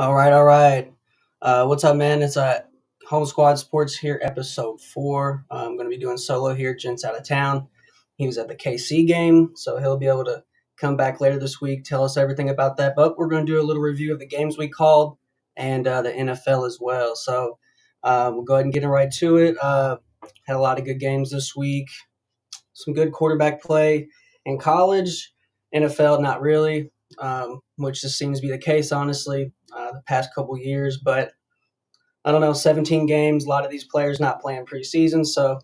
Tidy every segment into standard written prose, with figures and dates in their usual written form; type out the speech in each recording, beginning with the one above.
All right, all right. What's up, man? It's Home Squad Sports here, episode 4. I'm going to be doing solo here. Gent's out of town. He was at the KC game, so he'll be able to come back later this week, tell us everything about that. But we're going to do a little review of the games we called and the NFL as well. So we'll go ahead and get right to it. Had a lot of good games this week, some good quarterback play in college. NFL, not really, which just seems to be the case, honestly, the past couple years. But I don't know, 17 games, a lot of these players not playing preseason, so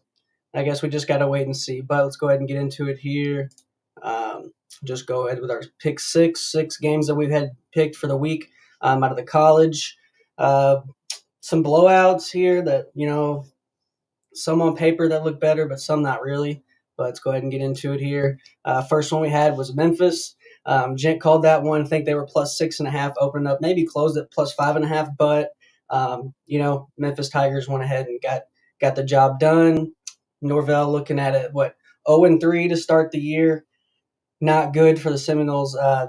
I guess we just got to wait and see. But let's go ahead and get into it here. Just go ahead with our pick six games that we've had picked for the week out of the college. Some blowouts here that, some on paper that look better, but some not really. But let's go ahead and get into it here. First one we had was Memphis. Gent called that one. I think they were plus 6.5, opening up, maybe closed at plus 5.5. But Memphis Tigers went ahead and got the job done. Norvell looking at it, 0-3 to start the year. Not good for the Seminoles. I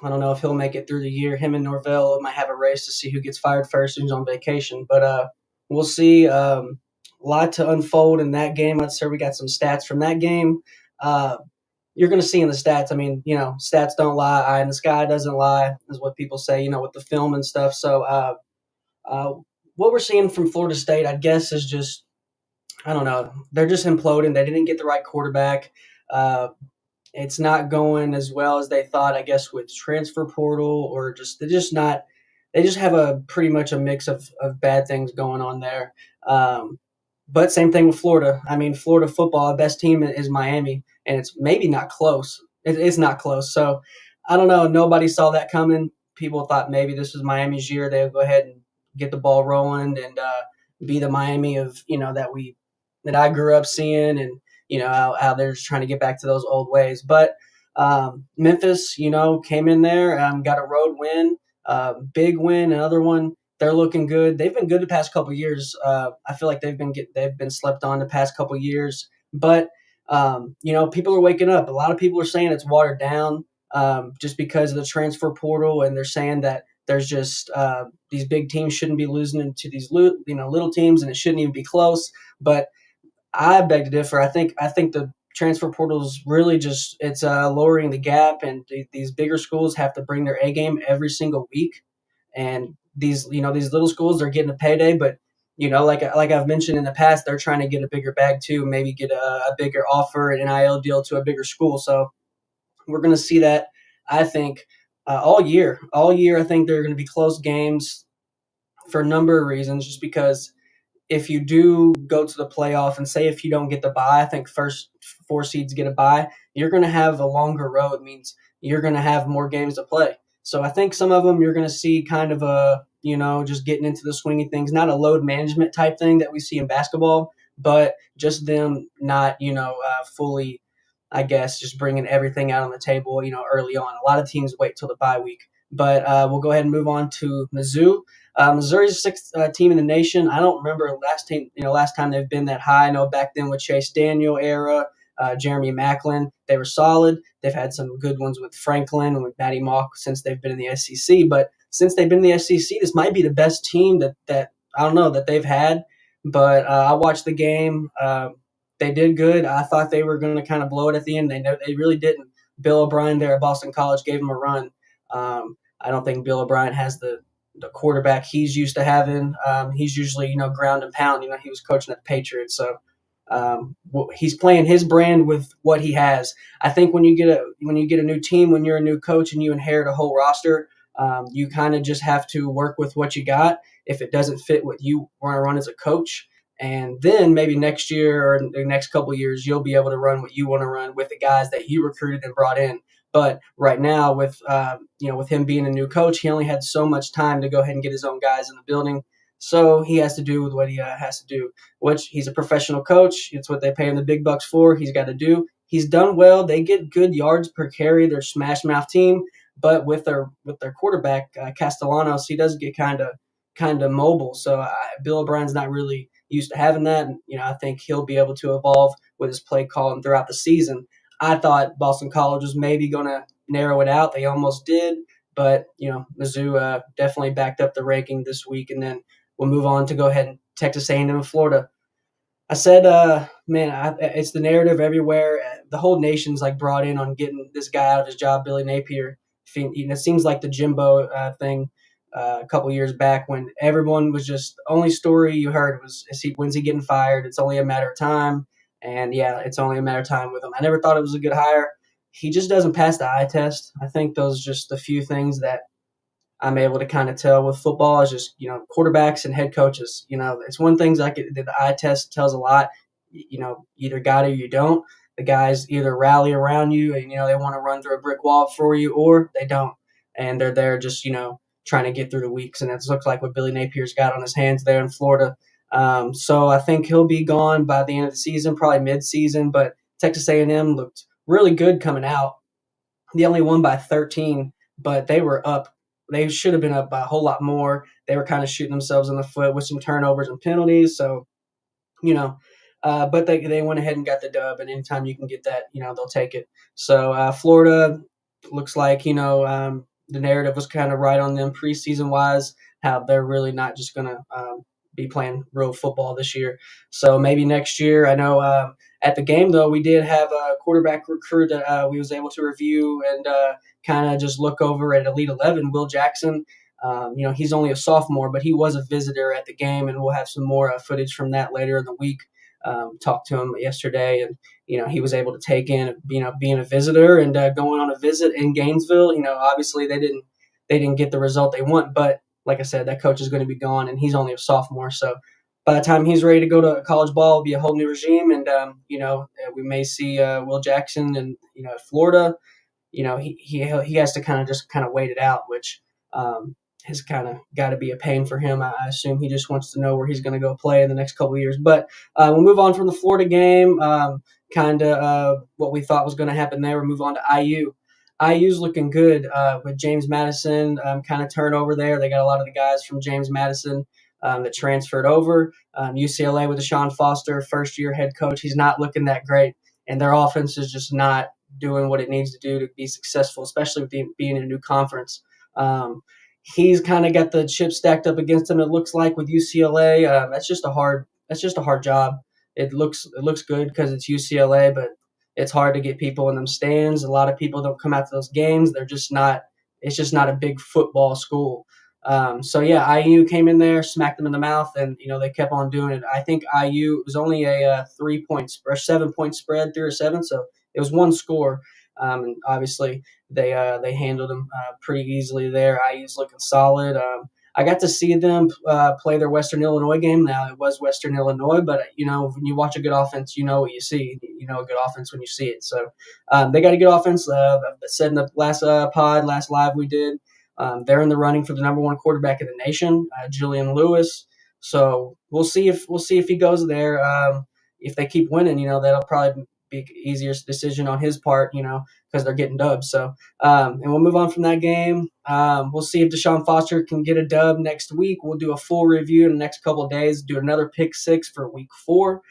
don't know if he'll make it through the year. Him and Norvell might have a race to see who gets fired first, who's on vacation. But we'll see. A lot to unfold in that game. I'd say we got some stats from that game. You're going to see in the stats. I mean, stats don't lie. Eye in the sky doesn't lie, is what people say, with the film and stuff. So what we're seeing from Florida State, I guess, is just, I don't know. They're just imploding. They didn't get the right quarterback. It's not going as well as they thought, I guess, with transfer portal or they just have a pretty much a mix of bad things going on there. But same thing with Florida. I mean, Florida football, the best team is Miami, and it's maybe not close. It's not close. So I don't know. Nobody saw that coming. People thought maybe this was Miami's year. They'll go ahead and get the ball rolling and be the Miami of that I grew up seeing, and how they're just trying to get back to those old ways. But Memphis, came in there, got a road win, big win, another one. They're looking good. They've been good the past couple of years. I feel like they've been slept on the past couple of years. But people are waking up. A lot of people are saying it's watered down just because of the transfer portal, and they're saying that there's just these big teams shouldn't be losing to these little teams, and it shouldn't even be close. But I beg to differ. I think the transfer portal is really just it's lowering the gap, and these bigger schools have to bring their A game every single week, and these little schools are getting a payday, but like I've mentioned in the past, they're trying to get a bigger bag too, maybe get a bigger offer, an NIL deal to a bigger school. So we're going to see that, I think, all year. All year, I think they're going to be close games for a number of reasons, just because if you do go to the playoff and say if you don't get the bye, I think first 4 seeds get a bye, you're going to have a longer road, means you're going to have more games to play. So I think some of them you're going to see kind of just getting into the swing of things, not a load management type thing that we see in basketball, but just them not, fully, I guess, just bringing everything out on the table, early on. A lot of teams wait till the bye week. But we'll go ahead and move on to Mizzou. Missouri's the sixth team in the nation. I don't remember last time they've been that high. I know back then with Chase Daniel era, Jeremy Macklin, they were solid. They've had some good ones with Franklin and with Matty Mock since they've been in the SEC. But since they've been in the SEC, this might be the best team that I don't know that they've had. But I watched the game. They did good. I thought they were going to kind of blow it at the end. They really didn't. Bill O'Brien there at Boston College gave them a run. I don't think Bill O'Brien has the quarterback he's used to having. He's usually, ground and pound. He was coaching at the Patriots, so he's playing his brand with what he has. I think when you get a new team, when you're a new coach and you inherit a whole roster, you kind of just have to work with what you got. If it doesn't fit what you want to run as a coach, and then maybe next year or the next couple of years, you'll be able to run what you want to run with the guys that you recruited and brought in. But right now, with him being a new coach, he only had so much time to go ahead and get his own guys in the building. So he has to do with what he has to do, which he's a professional coach. It's what they pay him the big bucks for. He's got to do. He's done well. They get good yards per carry. They're smash mouth team, but with their quarterback Castellanos, he does get kind of mobile. So Bill O'Brien's not really used to having that. And, I think he'll be able to evolve with his play calling throughout the season. I thought Boston College was maybe going to narrow it out. They almost did, But Mizzou definitely backed up the ranking this week, and then we'll move on to go ahead and Texas A&M and Florida. I said, man, it's the narrative everywhere. The whole nation's like brought in on getting this guy out of his job, Billy Napier. It seems like the Jimbo thing a couple years back when everyone was just the only story you heard was when's he getting fired? It's only a matter of time, and yeah, it's only a matter of time with him. I never thought it was a good hire. He just doesn't pass the eye test. I think those are just the few things that I'm able to kind of tell with football is just, quarterbacks and head coaches. It's one thing like the eye test tells a lot. Either got it or you don't. The guys either rally around you and, they want to run through a brick wall for you, or they don't. And they're there just, trying to get through the weeks. And it looks like what Billy Napier's got on his hands there in Florida. So I think he'll be gone by the end of the season, probably mid-season. But Texas A&M looked really good coming out. They only won by 13, but they were up. They should have been up by a whole lot more. They were kind of shooting themselves in the foot with some turnovers and penalties. So, but they went ahead and got the dub. And anytime you can get that, they'll take it. So Florida looks like, the narrative was kind of right on them preseason wise, how they're really not just going to be playing real football this year. So maybe next year. I know at the game, though, we did have a quarterback recruit that we was able to review and kind of just look over at Elite 11, Will Jackson. He's only a sophomore, but he was a visitor at the game, and we'll have some more footage from that later in the week. Talked to him yesterday, and he was able to take in being a visitor and going on a visit in Gainesville. Obviously they didn't get the result they want, but like I said, that coach is going to be gone, and he's only a sophomore. So by the time he's ready to go to college ball, it'll be a whole new regime, and we may see Will Jackson and Florida. He has to kind of wait it out, which has kind of got to be a pain for him. I assume he just wants to know where he's going to go play in the next couple of years. But we'll move on from the Florida game. What we thought was going to happen there. We'll move on to IU. IU's looking good with James Madison kind of turnover there. They got a lot of the guys from James Madison that transferred over. UCLA with Deshaun Foster, first-year head coach. He's not looking that great, and their offense is just not doing what it needs to do to be successful, especially with being in a new conference. He's kind of got the chips stacked up against him. It looks like with UCLA, that's just a hard job. It looks good because it's UCLA, but it's hard to get people in them stands. A lot of people don't come out to those games. They're just not. It's just not a big football school. So yeah, IU came in there, smacked them in the mouth, and they kept on doing it. I think IU was only a 3-point or 7-point spread, 3 or 7, so it was one score. And obviously they handled them pretty easily there. IU's looking solid. I got to see them play their Western Illinois game. Now it was Western Illinois, but when you watch a good offense, you know what you see. You know a good offense when you see it. So they got a good offense. I said in the last last live we did. They're in the running for the number one quarterback in the nation, Julian Lewis. So we'll see if he goes there. If they keep winning, that'll probably be the easiest decision on his part, because they're getting dubs. So, and we'll move on from that game. We'll see if Deshaun Foster can get a dub next week. We'll do a full review in the next couple of days. Do another pick 6 for week 4.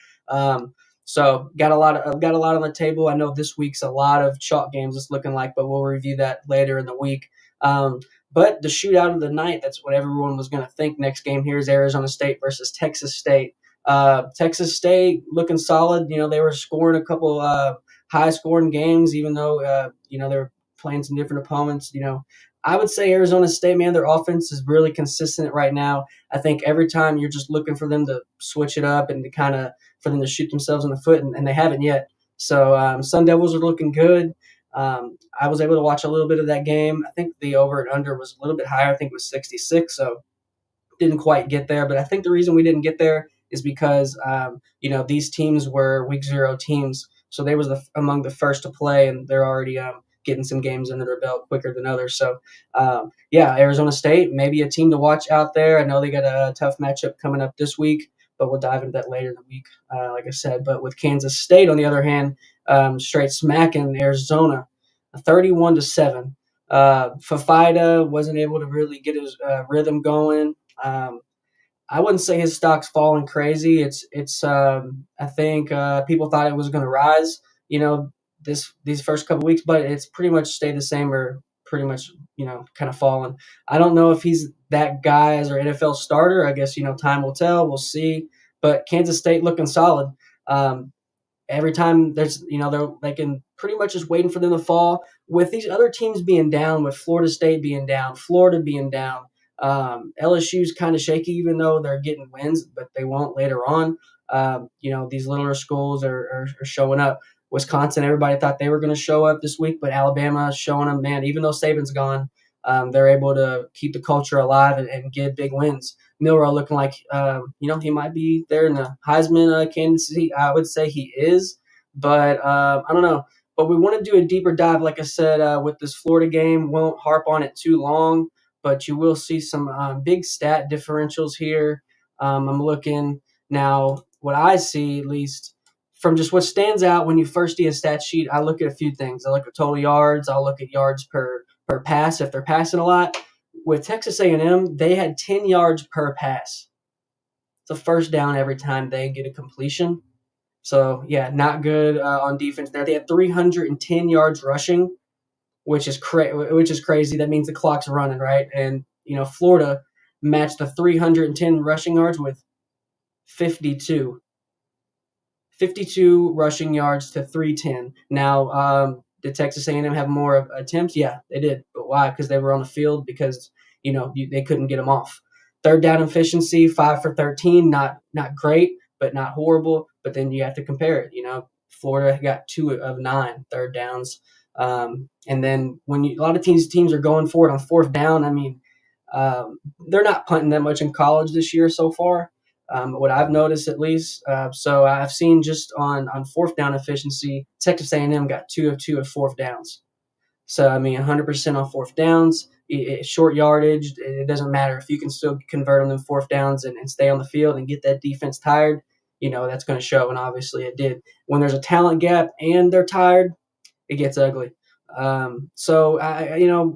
So got a lot on the table. I know this week's a lot of chalk games. It's looking like, but we'll review that later in the week. But the shootout of the night, that's what everyone was going to think. Next game here is Arizona State versus Texas State. Texas State looking solid. They were scoring a couple high-scoring games, even though they were playing some different opponents. I would say Arizona State, man, their offense is really consistent right now. I think every time you're just looking for them to switch it up and to for them to shoot themselves in the foot, and they haven't yet. So Sun Devils are looking good. I was able to watch a little bit of that game. I think the over and under was a little bit higher. I think it was 66, so didn't quite get there. But I think the reason we didn't get there is because these teams were week 0 teams, so they was among the first to play, and they're already getting some games under their belt quicker than others. So Arizona State, maybe a team to watch out there. I know they got a tough matchup coming up this week, but we'll dive into that later in the week, like I said. But with Kansas State, on the other hand, straight smacking Arizona, 31-7. Fafita wasn't able to really get his rhythm going. I wouldn't say his stock's falling crazy. I think people thought it was going to rise, these first couple weeks, but it's pretty much stayed the same or pretty much, kind of fallen. I don't know if he's that guy as our NFL starter. I guess, time will tell. We'll see. But Kansas State looking solid. Um, every time there's, they can pretty much just waiting for them to fall. With these other teams being down, with Florida State being down, Florida being down, LSU's kind of shaky, even though they're getting wins, but they won't later on. These littler schools are showing up. Wisconsin, everybody thought they were going to show up this week, but Alabama is showing them, man, even though Saban's gone, they're able to keep the culture alive and get big wins. Milrow looking like, he might be there in the Heisman candidacy. I would say he is, but I don't know. But we want to do a deeper dive, like I said, with this Florida game. Won't harp on it too long, but you will see some big stat differentials here. I'm looking now, what I see, at least, from just what stands out when you first see a stat sheet, I look at a few things. I look at total yards. I'll look at yards per pass if they're passing a lot. With Texas A&M, they had 10 yards per pass. It's a first down every time they get a completion. So, yeah, not good on defense there. They had 310 yards rushing, which is crazy. That means the clock's running, right? And, Florida matched the 310 rushing yards with 52. 52 rushing yards to 310. Now, did Texas A&M have more attempts? Yeah, they did. But why? Because they were on the field, because, they couldn't get them off. Third down efficiency, 5 for 13, not great, but not horrible. But then you have to compare it. Florida got 2 of 9 third downs. And then when a lot of teams are going for it on fourth down, I mean, they're not punting that much in college this year so far. What I've noticed, at least. So I've seen just on fourth down efficiency, Texas A&M got 2 of 2 at fourth downs. So, I mean, 100% on fourth downs, short yardage. It doesn't matter if you can still convert them in fourth downs and stay on the field and get that defense tired, that's going to show. And obviously it did. When there's a talent gap and they're tired, it gets ugly. So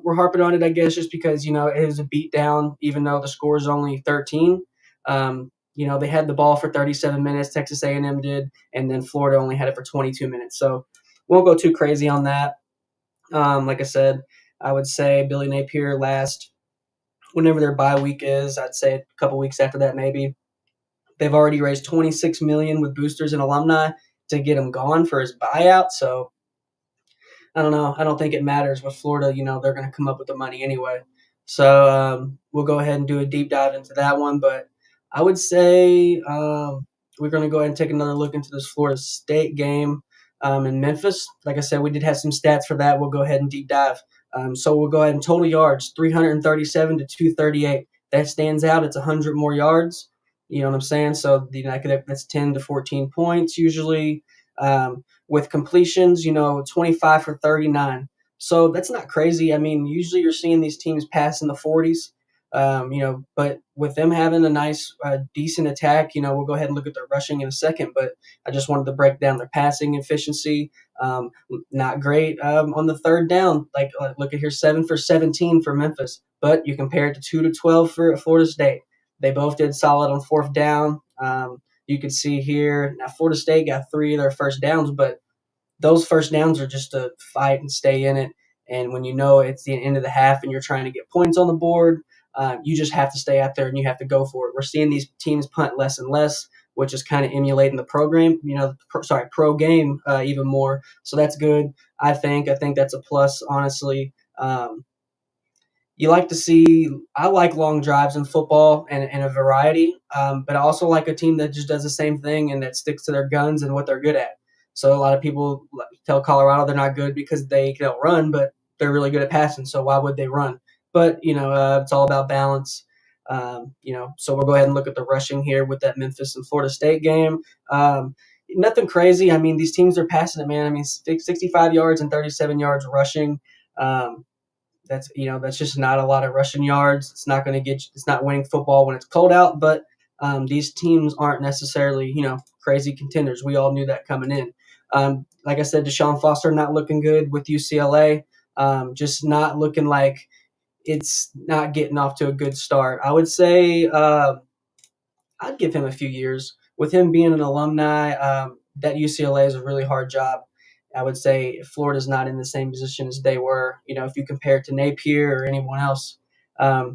we're harping on it, I guess, just because, it was a beat down, even though the score is only 13. They had the ball for 37 minutes, Texas A&M did, and then Florida only had it for 22 minutes. So won't go too crazy on that. Like I said, I would say Billy Napier last, whenever their bye week is, I'd say a couple weeks after that maybe. They've already raised $26 million with boosters and alumni to get him gone for his buyout. So I don't know. I don't think it matters with Florida. They're going to come up with the money anyway. So we'll go ahead and do a deep dive into that one. But I would say we're going to go ahead and take another look into this Florida State game in Memphis. Like I said, we did have some stats for that. We'll go ahead and deep dive. So we'll go ahead and total yards, 337 to 238. That stands out. It's 100 more yards. You know what I'm saying? So that's 10 to 14 points usually. With completions, 25 for 39. So that's not crazy. I mean, usually you're seeing these teams pass in the 40s, but with them having a nice, decent attack, we'll go ahead and look at their rushing in a second, but I just wanted to break down their passing efficiency. Not great on the third down. Like, look at here, 7 for 17 for Memphis, but you compare it to 2 to 12 for Florida State. They both did solid on fourth down. You can see here, now Florida State got 3 of their first downs, but those first downs are just to fight and stay in it. And when it's the end of the half and you're trying to get points on the board, you just have to stay out there and you have to go for it. We're seeing these teams punt less and less, which is kind of emulating the program, pro game even more. So that's good, I think. I think that's a plus, honestly. I like long drives in football and a variety, but I also like a team that just does the same thing and that sticks to their guns and what they're good at. So a lot of people tell Colorado they're not good because they don't run, but they're really good at passing. So why would they run? But, it's all about balance. So we'll go ahead and look at the rushing here with that Memphis and Florida State game. Nothing crazy. I mean, these teams are passing it, man. I mean, 65 yards and 37 yards rushing. That's just not a lot of rushing yards. It's not going to it's not winning football when it's cold out, but these teams aren't necessarily, crazy contenders. We all knew that coming in. Like I said, Deshaun Foster not looking good with UCLA. Just not looking like it's not getting off to a good start. I would say I'd give him a few years. With him being an alumni, that UCLA is a really hard job. I would say Florida's not in the same position as they were, if you compare it to Napier or anyone else.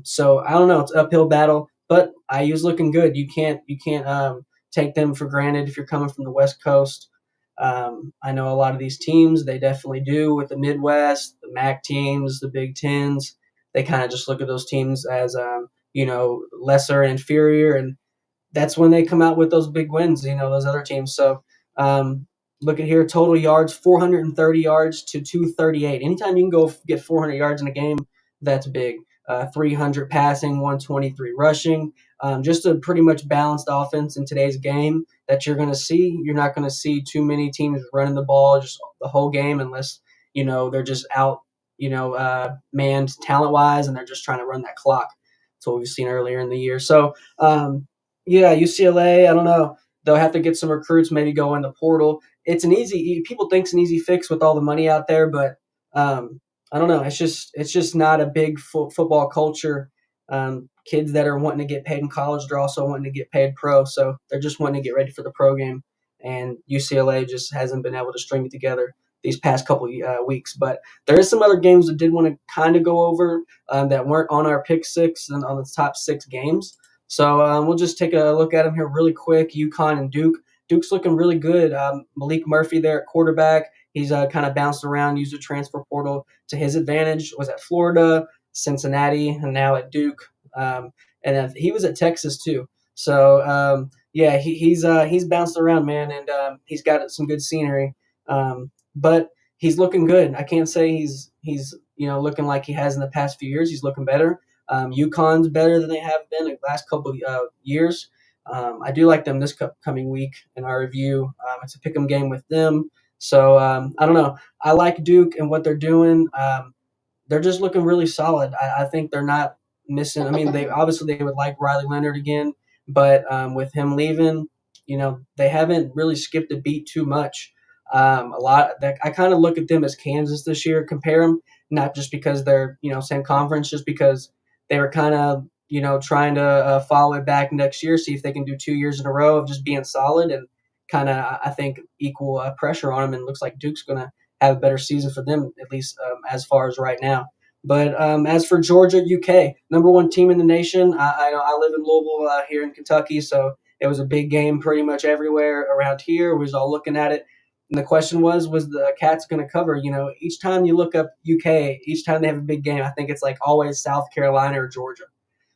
So I don't know, it's an uphill battle, but IU's looking good. You can't take them for granted if you're coming from the West Coast. I know a lot of these teams, they definitely do with the Midwest, the MAC teams, the Big Tens. They kind of just look at those teams as, lesser and inferior, and that's when they come out with those big wins, those other teams. So um, look at here, total yards, 430 yards to 238. Anytime you can go get 400 yards in a game, that's big. 300 passing, 123 rushing. Just a pretty much balanced offense in today's game that you're going to see. You're not going to see too many teams running the ball just the whole game unless, they're just out, manned talent wise and they're just trying to run that clock. That's what we've seen earlier in the year. So, yeah, UCLA, I don't know. They'll have to get some recruits, maybe go in the portal. People think it's an easy fix with all the money out there, but I don't know. It's just not a big football culture. Kids that are wanting to get paid in college, they're also wanting to get paid pro, so they're just wanting to get ready for the pro game. And UCLA just hasn't been able to string it together these past couple weeks. But there is some other games that did want to kind of go over that weren't on our pick six and on the top six games. So we'll just take a look at them here really quick. UConn and Duke. Duke's looking really good. Malik Murphy there at quarterback. He's kind of bounced around, used the transfer portal to his advantage. Was at Florida, Cincinnati, and now at Duke. And he was at Texas too. So yeah, he's bounced around, man, and he's got some good scenery. But he's looking good. I can't say he's looking like he has in the past few years. He's looking better. UConn's better than they have been the last couple of years. I do like them this coming week in our review. It's a pick'em game with them. So I don't know. I like Duke and what they're doing. They're just looking really solid. I think they're not missing. I mean, they would like Riley Leonard again, but with him leaving, they haven't really skipped a beat too much. A lot that I kind of look at them as Kansas this year. Compare them not just because they're same conference, just because they were kind of trying to follow it back next year, see if they can do 2 years in a row of just being solid and kind of I think equal pressure on them. And it looks like Duke's going to have a better season for them at least as far as right now. But as for Georgia, UK, number one team in the nation. I live in Louisville here in Kentucky, so it was a big game pretty much everywhere around here. We was all looking at it. And the question was the Cats going to cover? Each time you look up UK, each time they have a big game, I think it's like always South Carolina or Georgia.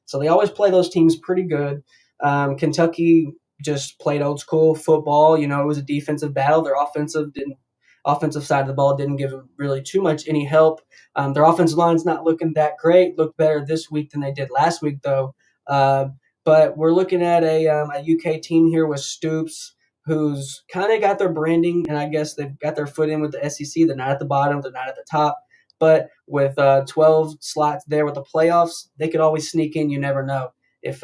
So they always play those teams pretty good. Kentucky just played old school football. It was a defensive battle. Their offensive side of the ball didn't give them really too much any help. Their offensive line's not looking that great. Looked better this week than they did last week, though. But we're looking at a UK team here with Stoops, who's kind of got their branding, and I guess they've got their foot in with the SEC. They're not at the bottom. They're not at the top. But with 12 slots there with the playoffs, they could always sneak in. You never know. If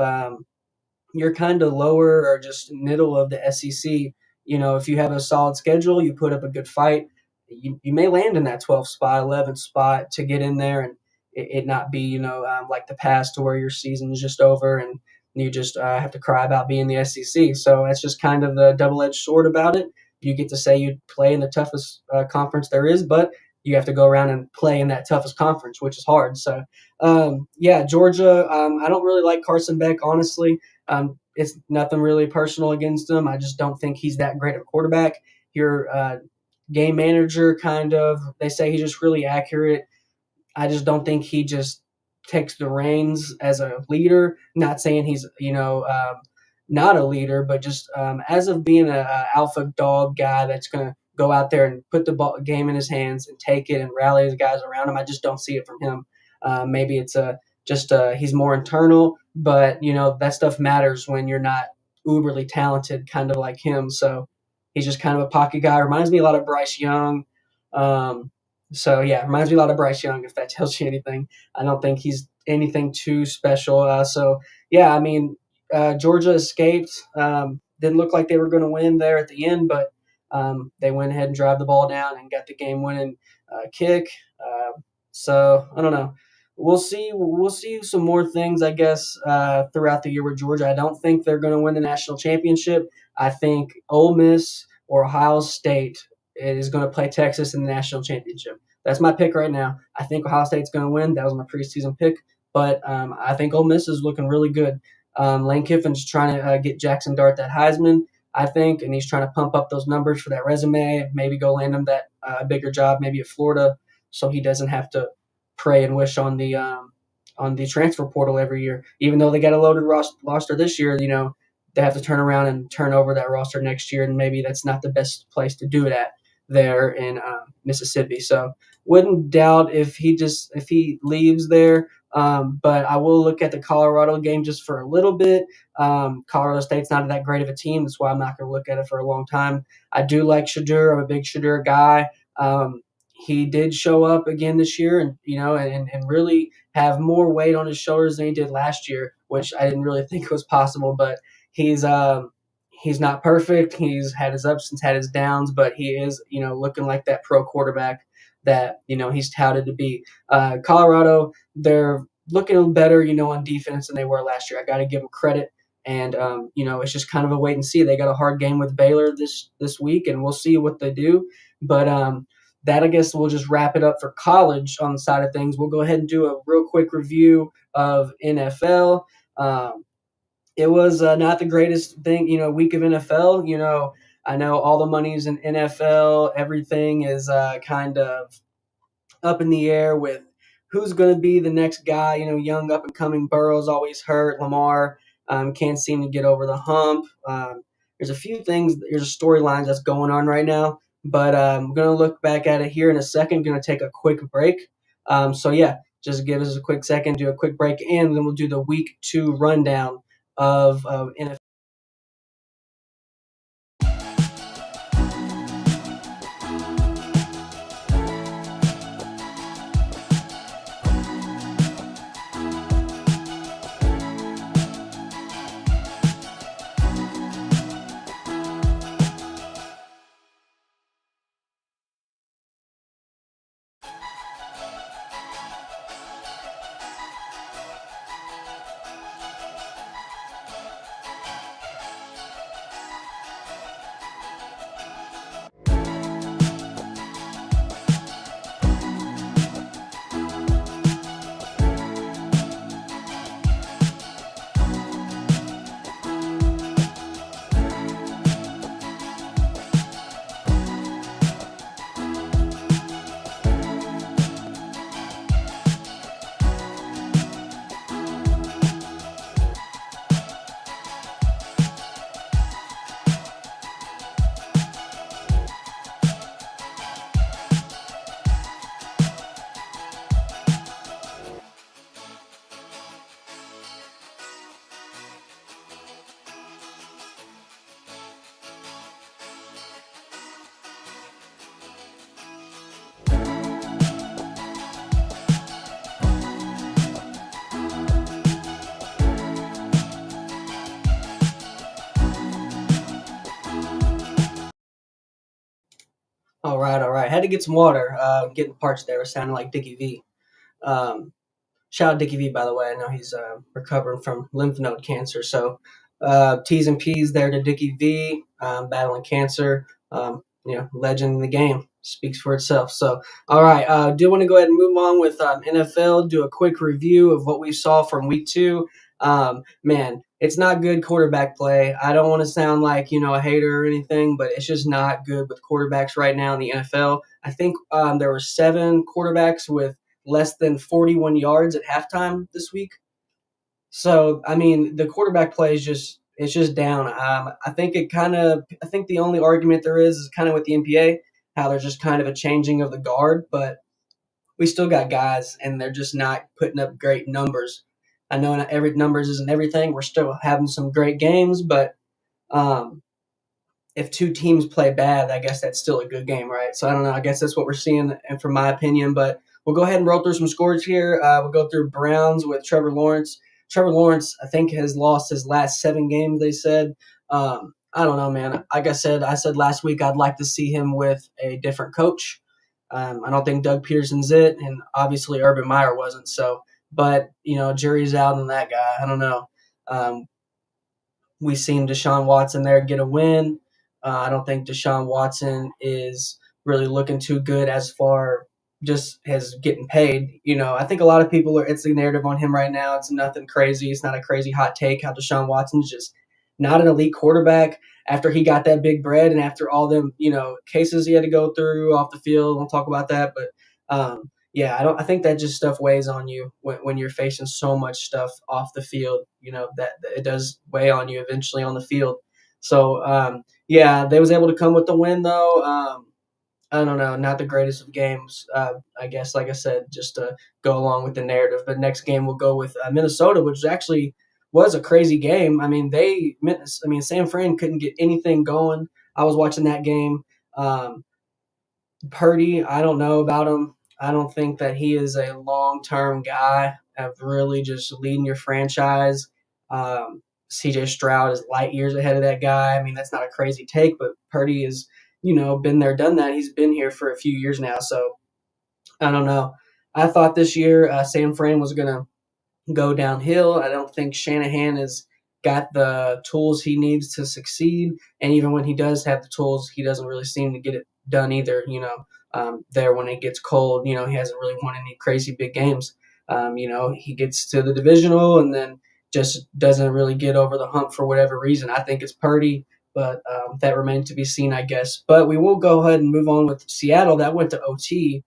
you're kind of lower or just middle of the SEC, if you have a solid schedule, you put up a good fight, you may land in that 12th spot, 11th spot to get in there and it not be, like the past to where your season is just over and you just have to cry about being the SEC. So that's just kind of the double-edged sword about it. You get to say you play in the toughest conference there is, but you have to go around and play in that toughest conference, which is hard. So, yeah, Georgia, I don't really like Carson Beck, honestly. It's nothing really personal against him. I just don't think he's that great of a quarterback. Your game manager, kind of, they say he's just really accurate. I just don't think he just takes the reins as a leader. Not saying he's, not a leader, but just as of being a alpha dog guy that's going to go out there and put the game in his hands and take it and rally his guys around him. I just don't see it from him. Maybe it's he's more internal, but that stuff matters when you're not uberly talented, kind of like him. So he's just kind of a pocket guy. Reminds me a lot of Bryce Young. So yeah, reminds me a lot of Bryce Young, if that tells you anything. I don't think he's anything too special. So yeah, I mean, Georgia escaped. Didn't look like they were going to win there at the end, but they went ahead and drive the ball down and got the game-winning kick. So I don't know. We'll see. We'll see some more things, I guess, throughout the year with Georgia. I don't think they're going to win the national championship. I think Ole Miss or Ohio State is going to play Texas in the national championship. That's my pick right now. I think Ohio State's going to win. That was my preseason pick, but I think Ole Miss is looking really good. Lane Kiffin's trying to get Jackson Dart that Heisman, I think, and he's trying to pump up those numbers for that resume. Maybe go land him that bigger job, maybe at Florida, so he doesn't have to pray and wish on the transfer portal every year. Even though they got a loaded roster this year, they have to turn around and turn over that roster next year, and maybe that's not the best place to do it at there in Mississippi. So wouldn't doubt if he leaves there. But I will look at the Colorado game just for a little bit. Colorado State's not that great of a team. That's why I'm not going to look at it for a long time. I do like Shadur. I'm a big Shadur guy. He did show up again this year, and really have more weight on his shoulders than he did last year, which I didn't really think was possible. But he's not perfect. He's had his ups and had his downs, but he is looking like that pro quarterback that he's touted to be. Colorado, they're looking better on defense than they were last year. I got to give them credit. And it's just kind of a wait and see. They got a hard game with Baylor this week, and we'll see what they do. But that, I guess, we'll just wrap it up for college on the side of things. We'll go ahead and do a real quick review of NFL. It was not the greatest thing, week of NFL. I know all the money's in NFL. Everything is kind of up in the air with who's going to be the next guy. Young up and coming Burrow's always hurt. Lamar can't seem to get over the hump. There's a few things. There's storylines that's going on right now. But I'm going to look back at it here in a second. Going to take a quick break. Just give us a quick second, do a quick break, and then we'll do the week 2 rundown of NFL. All right, all right. Had to get some water. Getting parched there. Sounding like Dickie V. Um, Shout out Dickie V, by the way. I know he's recovering from lymph node cancer. So T's and P's there to Dickie V, battling cancer. Legend in the game. Speaks for itself. So, all right. Do want to go ahead and move on with NFL, do a quick review of what we saw from week 2. Man, it's not good quarterback play. I don't want to sound like, a hater or anything, but it's just not good with quarterbacks right now in the NFL. I think there were 7 quarterbacks with less than 41 yards at halftime this week. So, I mean, the quarterback play is just down. I think the only argument there is kind of with the NPA, how there's just kind of a changing of the guard, but we still got guys, and they're just not putting up great numbers. I know not every numbers isn't everything. We're still having some great games, but if 2 teams play bad, I guess that's still a good game, right? So I don't know. I guess that's what we're seeing, and from my opinion. But we'll go ahead and roll through some scores here. We'll go through Browns with Trevor Lawrence. Trevor Lawrence, I think, has lost his last 7 games, they said. I don't know, man. Like I said last week, I'd like to see him with a different coach. I don't think Doug Peterson's it, and obviously Urban Meyer wasn't. So, but jury's out on that guy. I don't know. We've seen Deshaun Watson there get a win. I don't think Deshaun Watson is really looking too good as far just as getting paid. I think a lot of people it's the narrative on him right now. It's nothing crazy. It's not a crazy hot take how Deshaun Watson's just not an elite quarterback after he got that big bread and after all them, cases he had to go through off the field. We'll talk about that. But yeah, I think that just stuff weighs on you when you're facing so much stuff off the field, that it does weigh on you eventually on the field. So yeah, they was able to come with the win though. I don't know, not the greatest of games. I guess, like I said, just to go along with the narrative. But next game we'll go with Minnesota, which actually was a crazy game. San Fran couldn't get anything going. I was watching that game. Um, Purdy, I don't know about him. I don't think that he is a long term guy of really just leading your franchise. CJ Stroud is light years ahead of that guy. I mean, that's not a crazy take, but Purdy is, been there, done that. He's been here for a few years now. So I don't know. I thought this year San Fran was going to go downhill. I don't think Shanahan has got the tools he needs to succeed. And even when he does have the tools, he doesn't really seem to get it done either. There when it gets cold, he hasn't really won any crazy big games. He gets to the divisional and then just doesn't really get over the hump for whatever reason. I think it's Purdy, but that remains to be seen, I guess. But we will go ahead and move on with Seattle. That went to OT,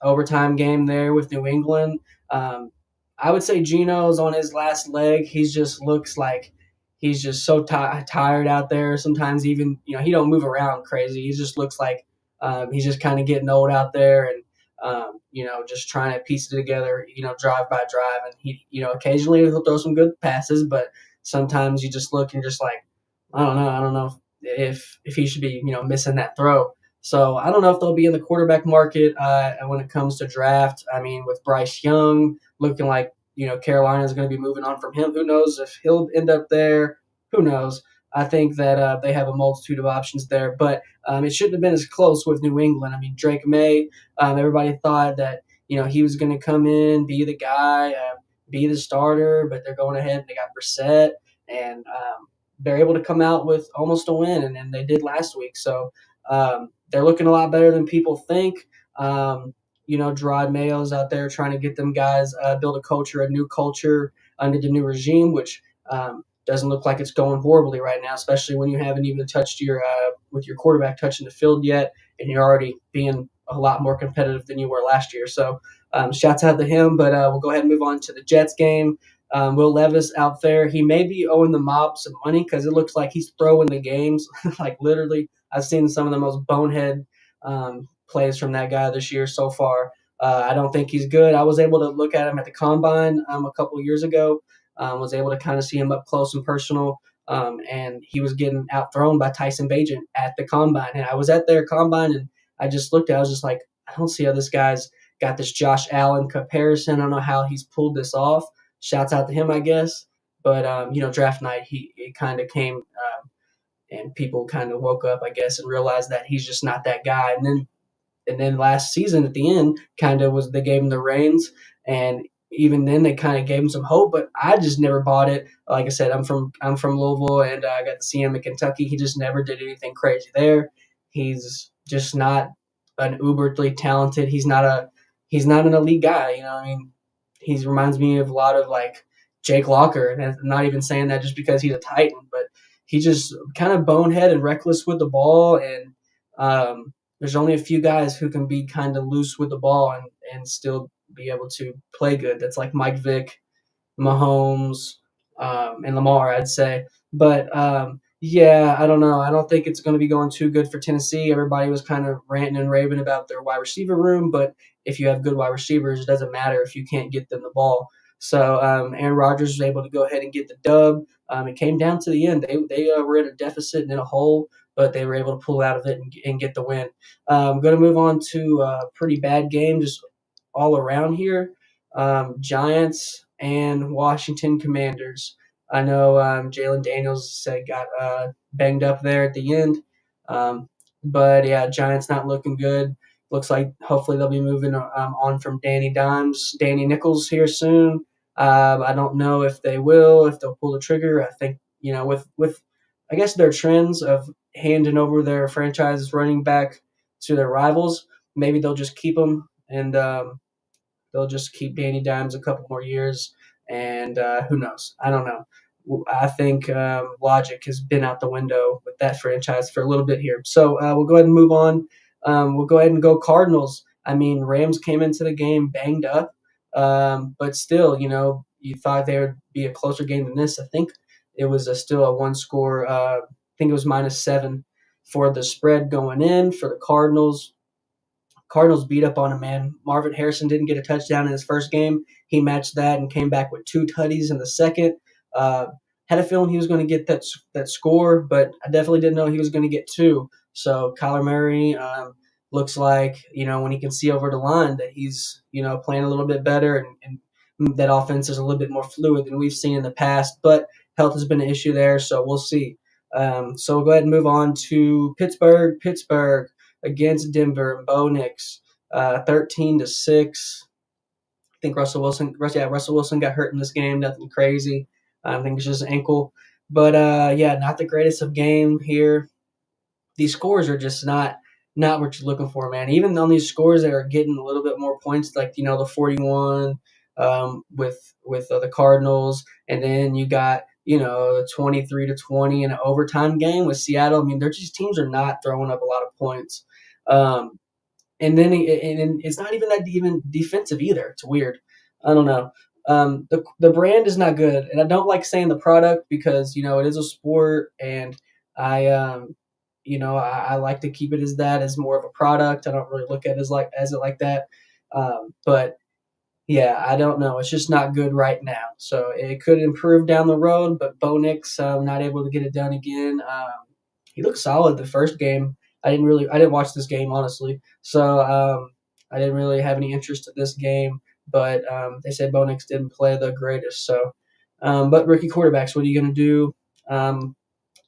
overtime game there with New England. I would say Gino's on his last leg. He just looks like he's just so tired out there. Sometimes even he don't move around crazy. He just looks like he's just kind of getting old out there and just trying to piece it together. Drive by drive, and he occasionally he'll throw some good passes, but sometimes you just look and just like I don't know. I don't know if he should be missing that throw. So I don't know if they'll be in the quarterback market when it comes to draft. I mean, with Bryce Young looking like Carolina is going to be moving on from him. Who knows if he'll end up there? Who knows? I think that they have a multitude of options there, but it shouldn't have been as close with New England. I mean, Drake May. Everybody thought that he was going to come in, be the guy, be the starter, but they're going ahead and they got Brissett, and they're able to come out with almost a win, and they did last week. So they're looking a lot better than people think. Gerard Mayo's out there trying to get them guys build a new culture under the new regime, which doesn't look like it's going horribly right now, especially when you haven't even touched with your quarterback touching the field yet, and you're already being a lot more competitive than you were last year. So shouts out to him, but we'll go ahead and move on to the Jets game. Will Levis out there, he may be owing the mob some money because it looks like he's throwing the games. Like literally, I've seen some of the most bonehead plays from that guy this year so far. I don't think he's good. I was able to look at him at the combine a couple of years ago. Was able to kind of see him up close and personal, and he was getting outthrown by Tyson Bagent at the combine. And I was at their combine, and I just looked at it. I was just like, I don't see how this guy's got this Josh Allen comparison. I don't know how he's pulled this off. Shouts out to him, I guess. But draft night, it kind of came, and people kind of woke up, I guess, and realized that he's just not that guy. And then last season at the end, kind of was they gave him the reins, and even then they kind of gave him some hope. But I just never bought it. Like I said, I'm from Louisville, and I got to see him in Kentucky. He just never did anything crazy there. He's just not an uberly talented. He's not an elite guy. I mean, he reminds me of a lot of like Jake Locker, and I'm not even saying that just because he's a Titan, but he just kind of bonehead and reckless with the ball, and there's only a few guys who can be kind of loose with the ball and still be able to play good. That's like Mike Vick, Mahomes, and Lamar, I'd say. But yeah, I don't know. I don't think it's going to be going too good for Tennessee. Everybody was kind of ranting and raving about their wide receiver room, but if you have good wide receivers, it doesn't matter if you can't get them the ball. So Aaron Rodgers was able to go ahead and get the dub. It came down to the end. They were in a deficit and in a hole, but they were able to pull out of it and get the win. I'm going to move on to a pretty bad game just all around here. Giants and Washington Commanders. I know Jalen Daniels said got banged up there at the end. But yeah, Giants not looking good. Looks like hopefully they'll be moving on from Danny Nichols here soon. I don't know if they will, if they'll pull the trigger. I think, with I guess their trends of handing over their franchise running back to their rivals. Maybe they'll just keep him, and they'll just keep Danny Dimes a couple more years, and who knows? I don't know. I think logic has been out the window with that franchise for a little bit here. So we'll go ahead and move on. We'll go ahead and go Cardinals. I mean, Rams came into the game banged up, but still, you thought there would be a closer game than this. I think it was still a one score. I think it was -7 for the spread going in for the Cardinals. Cardinals beat up on him, man. Marvin Harrison didn't get a touchdown in his first game. He matched that and came back with two tutties in the second. Uh, had a feeling he was going to get that score, but I definitely didn't know he was going to get two. So Kyler Murray looks like, when he can see over the line that he's, playing a little bit better, and that offense is a little bit more fluid than we've seen in the past. But health has been an issue there, so we'll see. So we'll go ahead and move on to Pittsburgh. Pittsburgh against Denver, Bo Nix, 13-6. I think Russell Wilson got hurt in this game. Nothing crazy. I think it's just an ankle. But yeah, not the greatest of game here. These scores are just not what you're looking for, man. Even on these scores that are getting a little bit more points, like the 41 with the Cardinals, and then you got the 23-20 in an overtime game with Seattle. I mean, they're just teams are not throwing up a lot of points. Um, and it's not even that even defensive either. It's weird. I don't know. The brand is not good, and I don't like saying the product because it is a sport, and I I like to keep it as that as more of a product. I don't really look at it as it like that. But yeah, I don't know. It's just not good right now. So it could improve down the road, but Bo Nix not able to get it done again. He looked solid the first game. I didn't watch this game honestly, so I didn't really have any interest in this game. But they said Bo Nix didn't play the greatest. So, but rookie quarterbacks, what are you going to do?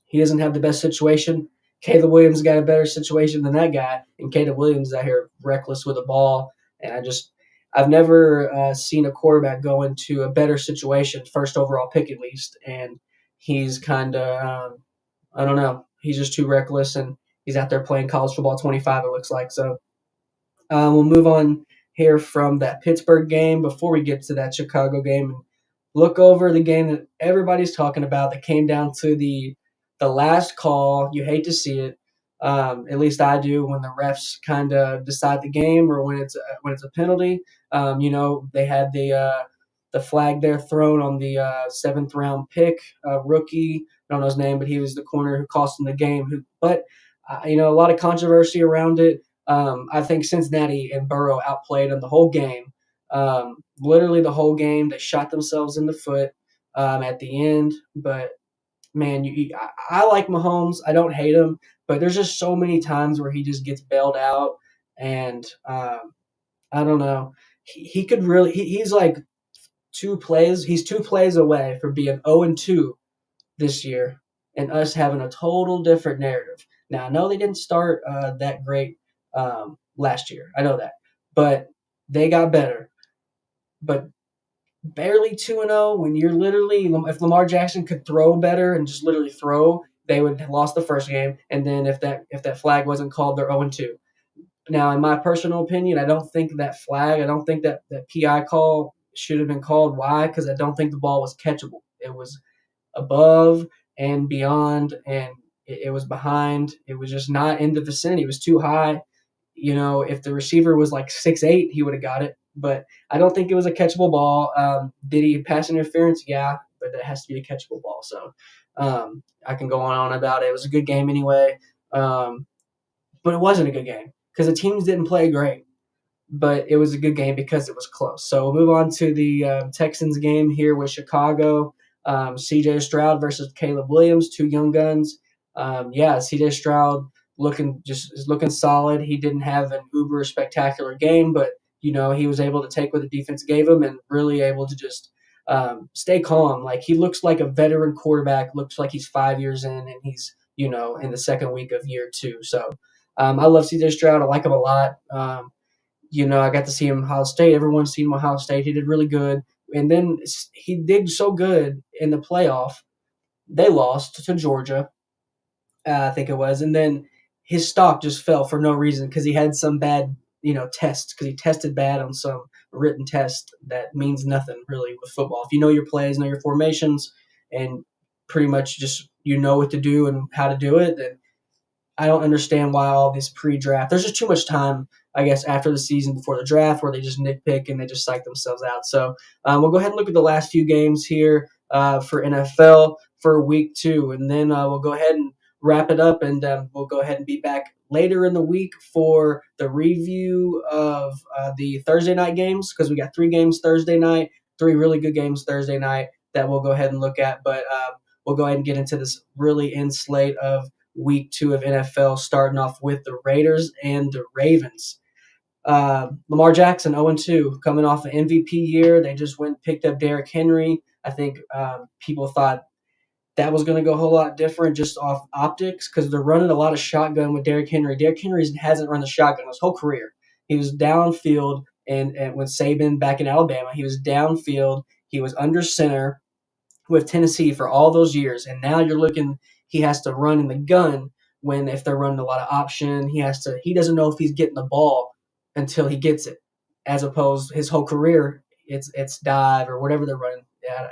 He doesn't have the best situation. Caleb Williams got a better situation than that guy, and Caleb Williams is out here reckless with the ball. And I've never seen a quarterback go into a better situation, first overall pick at least, and he's kind of I don't know, he's just too reckless, and he's out there playing college football 25. It looks like so. We'll move on here from that Pittsburgh game before we get to that Chicago game and look over the game that everybody's talking about that came down to the last call. You hate to see it. At least I do when the refs kind of decide the game or when it's a penalty. They had the flag there thrown on the seventh round pick rookie. I don't know his name, but he was the corner who cost him the game. But a lot of controversy around it. I think Cincinnati and Burrow outplayed him the whole game. Literally the whole game. They shot themselves in the foot at the end. But man, I like Mahomes. I don't hate him, but there's just so many times where he just gets bailed out, and I don't know. He could really. He's like two plays. He's two plays away from being 0-2 this year, and us having a total different narrative. Now I know they didn't start that great last year. I know that, but they got better. But barely 2-0 when you're literally, if Lamar Jackson could throw better and just literally throw, they would have lost the first game. And then if that flag wasn't called, they're 0-2. Now, in my personal opinion, I don't think I don't think that PI call should have been called. Why? Because I don't think the ball was catchable. It was above and beyond, and it was behind. It was just not in the vicinity. It was too high. If the receiver was like 6'8", he would have got it. But I don't think it was a catchable ball. Did he pass interference? Yeah, but it has to be a catchable ball. So I can go on about it. It was a good game anyway. But it wasn't a good game because the teams didn't play great. But it was a good game because it was close. So we'll move on to the Texans game here with Chicago. C.J. Stroud versus Caleb Williams, two young guns. C.J. Stroud is looking solid. He didn't have an uber spectacular game, but he was able to take what the defense gave him and really able to just stay calm. Like he looks like a veteran quarterback. Looks like he's 5 years in, and he's in the second week of year two. So I love C.J. Stroud. I like him a lot. I got to see him at Ohio State. Everyone's seen him at Ohio State. He did really good. And then he did so good in the playoff. They lost to Georgia, I think it was. And then his stock just fell for no reason because he had some bad, tests because he tested bad on some written test that means nothing really with football. If you know your plays, know your formations, and pretty much just what to do and how to do it, then I don't understand why all these pre-draft. There's just too much time, I guess, after the season before the draft where they just nitpick and they just psych themselves out. So we'll go ahead and look at the last few games here for NFL for week 2, and then we'll go ahead and wrap it up, and we'll go ahead and be back later in the week for the review of the Thursday night games because we got 3 games Thursday night, 3 really good games Thursday night that we'll go ahead and look at. But we'll go ahead and get into this really in slate of week 2 of NFL, starting off with the Raiders and the Ravens. Lamar Jackson, 0-2, coming off an MVP year. They just went and picked up Derrick Henry. I think people thought that was going to go a whole lot different just off optics because they're running a lot of shotgun with Derrick Henry. Derrick Henry hasn't run the shotgun his whole career. He was downfield, and with Saban back in Alabama, he was downfield. He was under center with Tennessee for all those years, and now you're looking. He has to run in the gun when if they're running a lot of option. He doesn't know if he's getting the ball until he gets it, as opposed his whole career it's dive or whatever they're running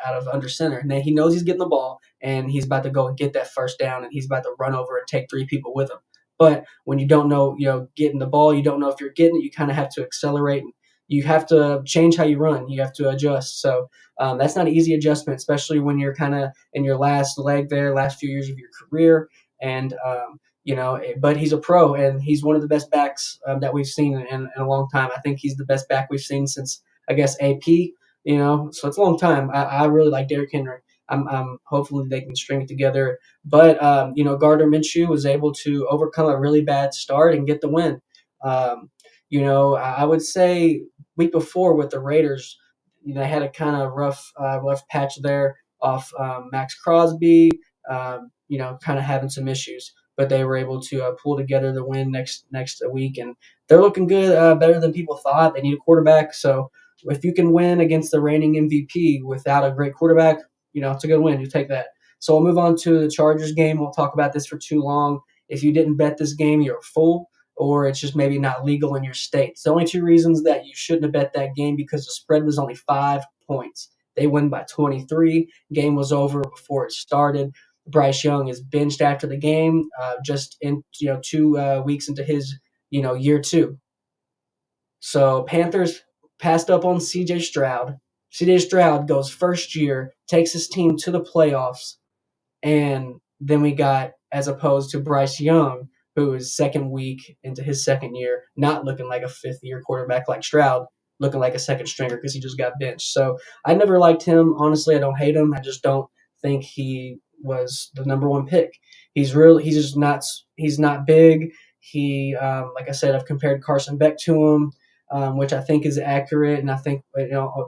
out of under center. And then he knows he's getting the ball and he's about to go and get that first down and he's about to run over and take 3 people with him. But when you don't know, getting the ball, you don't know if you're getting it. You kind of have to accelerate. You have to change how you run. You have to adjust. So that's not an easy adjustment, especially when you're kind of in your last leg there, last few years of your career. And, but he's a pro and he's one of the best backs that we've seen in a long time. I think he's the best back we've seen since, I guess, AP, so it's a long time. I really like Derrick Henry. I'm hopefully they can string it together. But, Gardner Minshew was able to overcome a really bad start and get the win. I would say week before with the Raiders, they had a kind of rough patch there off Max Crosby, kind of having some issues. But they were able to pull together the win next week, and they're looking good, better than people thought. They need a quarterback, so if you can win against the reigning MVP without a great quarterback, it's a good win. You take that. So we'll move on to the Chargers game. We'll talk about this for too long. If you didn't bet this game, you're a fool, or it's just maybe not legal in your state. It's the only 2 reasons that you shouldn't have bet that game because the spread was only 5 points. They win by 23. Game was over before it started. Bryce Young is benched after the game, just in 2 weeks into his year 2. So Panthers passed up on C.J. Stroud. C.J. Stroud goes first year, takes his team to the playoffs, and then we got, as opposed to Bryce Young, who is second week into his second year, not looking like a fifth-year quarterback like Stroud, looking like a second stringer because he just got benched. So I never liked him. Honestly, I don't hate him. I just don't think he was the number 1 pick. He's not big. He, like I said, I've compared Carson Beck to him, which I think is accurate, and I think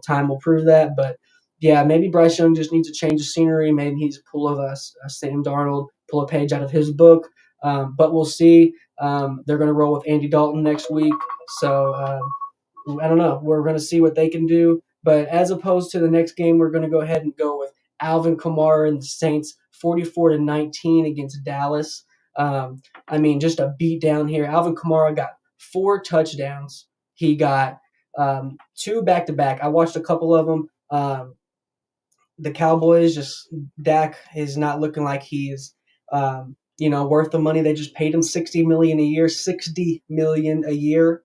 time will prove that. But yeah, maybe Bryce Young just needs to change the scenery. Maybe he's pull of a Sam Darnold, pull a page out of his book. But we'll see. They're going to roll with Andy Dalton next week, so I don't know. We're going to see what they can do. But as opposed to the next game, we're going to go ahead and go with Alvin Kamara and the Saints, 44-19 against Dallas. Just a beat down here. Alvin Kamara got 4 touchdowns. He got 2 back-to-back. I watched a couple of them. The Cowboys, Dak is not looking like he's worth the money. They just paid him $60 million a year, $60 million a year.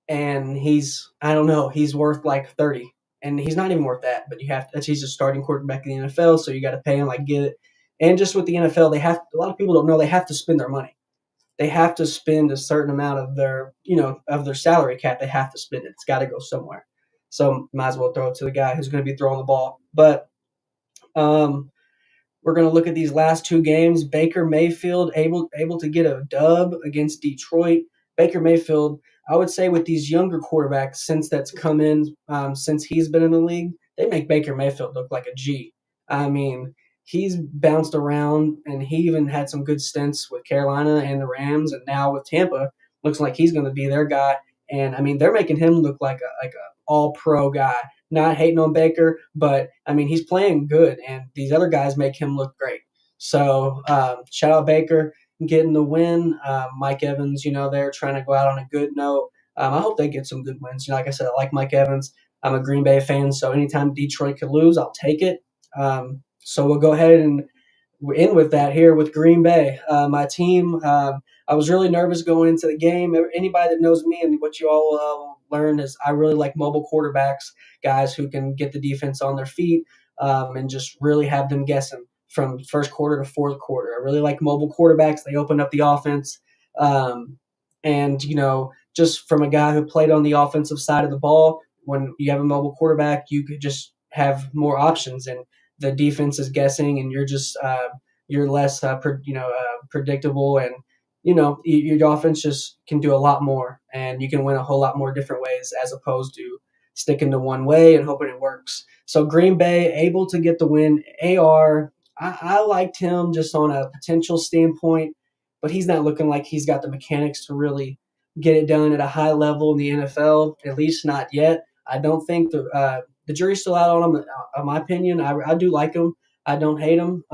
And he's worth like 30. And he's not even worth that, but he's a starting quarterback in the NFL, so you got to pay him, get it. And just with the NFL, a lot of people don't know they have to spend their money. They have to spend a certain amount of their salary cap. They have to spend it. It's got to go somewhere. So might as well throw it to the guy who's going to be throwing the ball. But we're going to look at these last 2 games. Baker Mayfield able to get a dub against Detroit. Baker Mayfield, I would say with these younger quarterbacks, since that's come in, since he's been in the league, they make Baker Mayfield look like a G. He's bounced around, and he even had some good stints with Carolina and the Rams, and now with Tampa, looks like he's going to be their guy. And they're making him look like a all-pro guy. Not hating on Baker, but he's playing good, and these other guys make him look great. So shout out Baker. getting the win. Mike Evans, they're trying to go out on a good note. I hope they get some good wins. Like I said, I like Mike Evans. I'm a Green Bay fan, so anytime Detroit could lose, I'll take it. So we'll go ahead and end with that here with Green Bay. My team, I was really nervous going into the game. Anybody that knows me and what you all learn is I really like mobile quarterbacks, guys who can get the defense on their feet and just really have them guessing from first quarter to fourth quarter. I really like mobile quarterbacks. They open up the offense. And, just from a guy who played on the offensive side of the ball, when you have a mobile quarterback, you could just have more options. And the defense is guessing, and you're less predictable, and your offense just can do a lot more, and you can win a whole lot more different ways as opposed to sticking to one way and hoping it works. So Green Bay able to get the win. I liked him just on a potential standpoint, but he's not looking like he's got the mechanics to really get it done at a high level in the NFL, at least not yet. I don't think the jury's still out on him. In my opinion, I do like him. I don't hate him.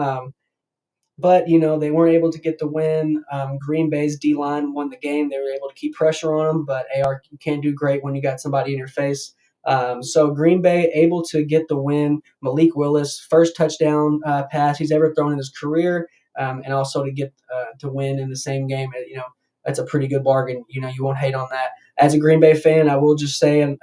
But they weren't able to get the win. Green Bay's D line won the game. They were able to keep pressure on them, but AR can't do great when you got somebody in your face. So Green Bay able to get the win. Malik Willis, first touchdown pass he's ever thrown in his career, and also to get to win in the same game. That's a pretty good bargain. You won't hate on that. As a Green Bay fan, I will just say, and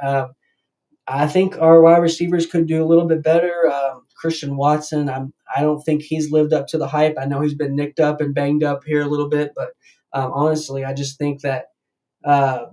I think our wide receivers could do a little bit better. Christian Watson, I don't think he's lived up to the hype. I know he's been nicked up and banged up here a little bit, but honestly, I just think that uh,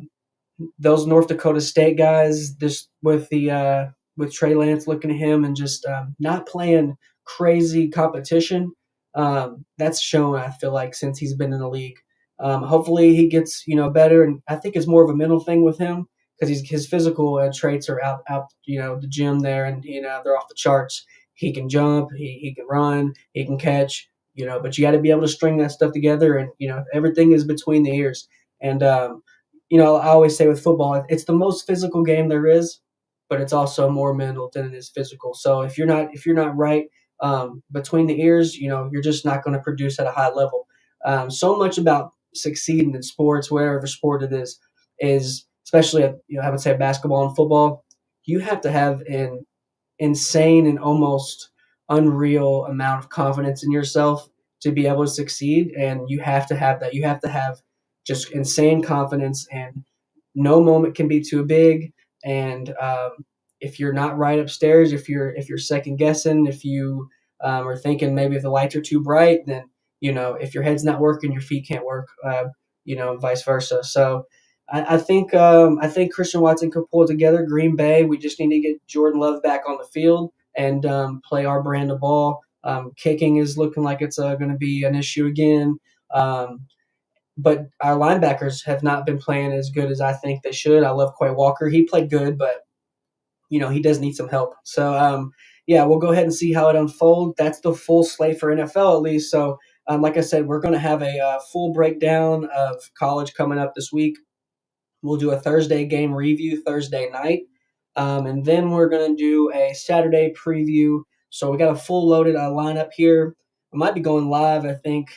those North Dakota State guys, just with Trey Lance looking at him and just not playing crazy competition, that's shown. I feel like since he's been in the league, hopefully he gets better, and I think it's more of a mental thing with him because his physical traits are out the gym there, and they're off the charts. He can jump, he can run, he can catch, but you got to be able to string that stuff together, and everything is between the ears. And I always say with football, it's the most physical game there is, but it's also more mental than it is physical. So if you're not right between the ears, you're just not going to produce at a high level. So much about succeeding in sports, wherever sport it is especially at, I would say basketball and football. You have to have an insane and almost unreal amount of confidence in yourself to be able to succeed, and you have to have that. You have to have just insane confidence, and no moment can be too big. And if you're not right upstairs, if you're second guessing, if you are thinking maybe if the lights are too bright, then if your head's not working, your feet can't work. And vice versa. So I think Christian Watson could pull it together. Green Bay, we just need to get Jordan Love back on the field and play our brand of ball. Kicking is looking like it's going to be an issue again. But our linebackers have not been playing as good as I think they should. I love Quay Walker. He played good, but he does need some help. So yeah, we'll go ahead and see how it unfolds. That's the full slate for NFL at least. So like I said, we're going to have a full breakdown of college coming up this week. We'll do a Thursday game review Thursday night, and then we're going to do a Saturday preview. So we got a full loaded lineup here. I might be going live, I think.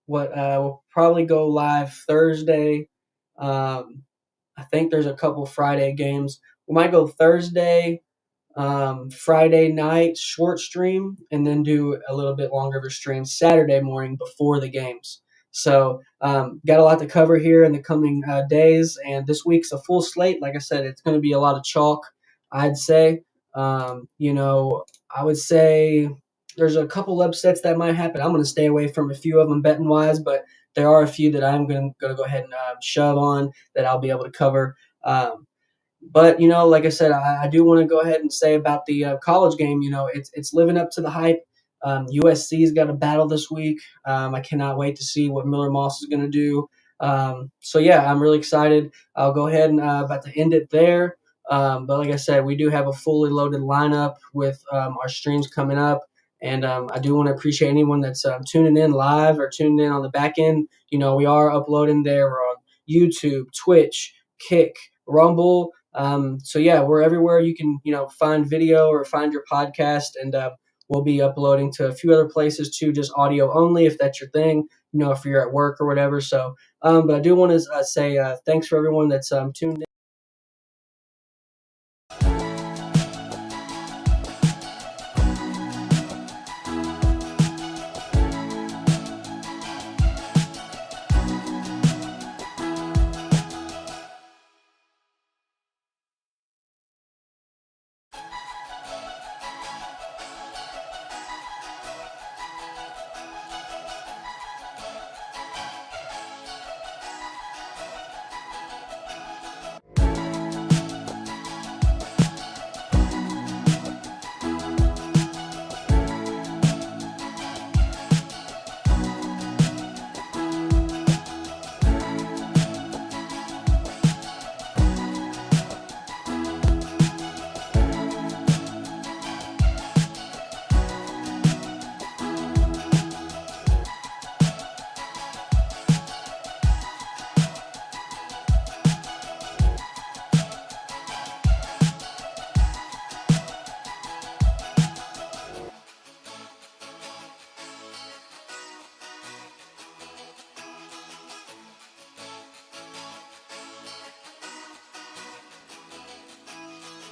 We'll probably go live Thursday. I think there's a couple Friday games. We might go Thursday, Friday night short stream, and then do a little bit longer of a stream Saturday morning before the games. So got a lot to cover here in the coming days, and this week's a full slate. Like I said, it's going to be a lot of chalk, I'd say. I would say there's a couple upsets that might happen. I'm going to stay away from a few of them betting wise, but there are a few that I'm going to go ahead and shove on that I'll be able to cover. But like I said, I do want to go ahead and say about the college game. It's living up to the hype. USC's got a battle this week. I cannot wait to see what Miller Moss is going to do. So yeah, I'm really excited. I'll go ahead and about to end it there. But like I said, we do have a fully loaded lineup with our streams coming up. And I do want to appreciate anyone that's tuning in live or tuning in on the back end. We are uploading there. We're on YouTube, Twitch, Kick, Rumble. So yeah, we're everywhere you can, find video or find your podcast, and we'll be uploading to a few other places too, just audio only if that's your thing. if you're at work or whatever. So, but I do want to say thanks for everyone that's tuned in.